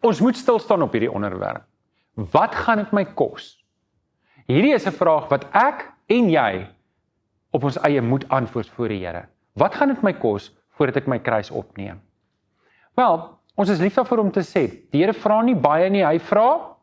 Ons moet stilstaan op hierdie onderwerp. Wat gaan dit my kos? Hierdie is 'n vraag wat ek en jy op ons eie moet antwoord voor die Here. Wat gaan dit my kos voordat ek my kruis opneem? Wel, ons is lief daarvoor om te sê, die Here vra nie baie nie, hy vra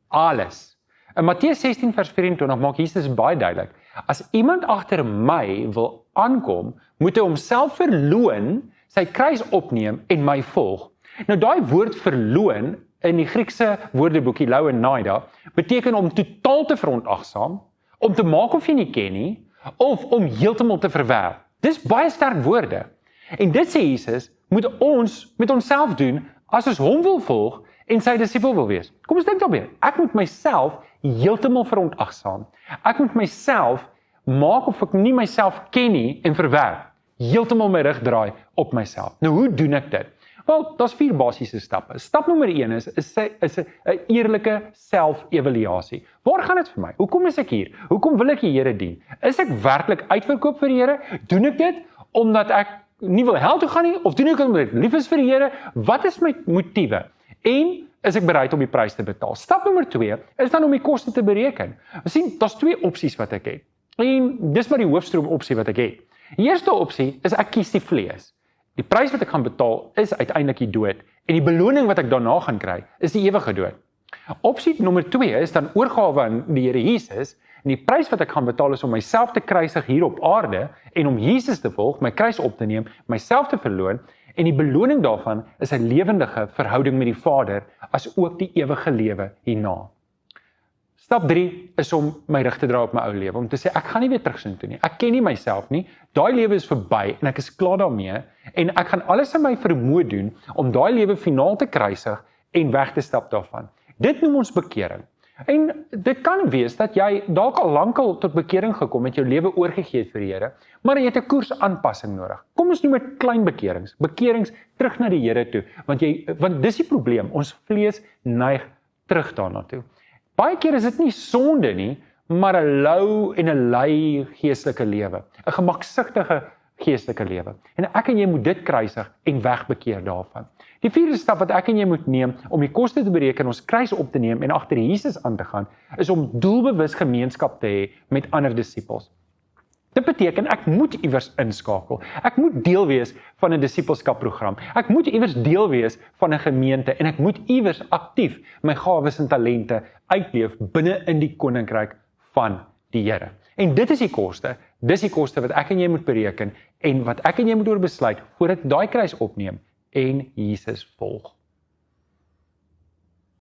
alles. In Matteus 16 vers 24 maak Jesus baie duidelik, as iemand agter my wil aankom, moet hy homself verloon, sy kruis opneem en my volg. Nou daai woord verloon in die Griekse woordeboekie Louw en Naida beteken om totaal te verontagsaam, om te maak of jy nie ken nie, of om heeltemal te verwerp. Dis baie sterk woorde. En dit sê Jesus, moet ons met onsself doen as ons hom wil volg en sy disipel wil wees. Kom ons dink daarby. Ek moet myself heeltemal verontagsaam. Ek moet myself maak of ek nie myself ken nie en verwerp. Heeltemal my rug draai op myself. Nou hoe doen ek dit? Wel, daar's 4 basiese stappe. Stap nommer 1 is 'n eerlike self-evaluasie. Waar gaan dit vir my? Hoekom is ek hier? Hoekom wil ek die Here dien? Is ek werklik uitverkoop vir die Here? Doen ek dit omdat ek nie wil hel toe gaan nie, of doen ek dit omdat ek lief is vir die Here? Wat is my motiewe? En is ek bereid om die prys te betaal? Stap nommer 2 is dan om die koste te bereken. Ons sien, daar's 2 opsies wat ek het. En dis maar die hoofstroom opsie wat ek het. Die eerste opsie is ek kies die vlees. Die prys wat ek gaan betaal is uiteindelik die dood en die beloning wat ek daarna gaan kry is die ewige dood. Opsie nommer 2 is dan oorgawe aan die Here Jesus en die prys wat ek gaan betaal is om myself te kruisig hier op aarde en om Jesus te volg, my kruis op te neem, myself te verloon en die beloning daarvan is 'n lewendige verhouding met die Vader as ook die ewige lewe hierna. Stap 3 is om my rug te draai op my ou lewe, om te sê, ek gaan nie weer terugsin toe nie, ek ken nie myself nie, daai lewe is verby en ek is klaar daarmee en ek gaan alles in my vermoë doen om daai lewe finaal te kruisig en weg te stap daarvan. Dit noem ons bekering. En dit kan wees dat jy dalk al lankal tot bekering gekom het, jou lewe oorgegee het vir die Here, maar jy het 'n koersaanpassing nodig. Kom ons noem dit klein bekerings terug na die Here toe, want dis die probleem, ons vlees neig terug daarna toe. Baie keer is dit nie sonde nie, maar 'n lou en 'n lui geestelike lewe, 'n gemaksigtige geestelike lewe. En ek en jy moet dit kruisig en wegbekeer daarvan. Die 4de stap wat ek en jy moet neem om die koste te bereken, ons kruis op te neem en agter Jesus aan te gaan, is om doelbewus gemeenskap te hê met ander disippels. Dit beteken ek moet iewers inskakel. Ek moet deel wees van 'n disipelskapprogram. Ek moet iewers deel wees van 'n gemeente en ek moet iewers aktief my gawes en talente uitleef binne in die koninkryk van die Here. En dit is die koste. Dis die koste wat ek en jy moet bereken en wat ek en jy moet oorbesluit voordat daai kruis opneem en Jesus volg.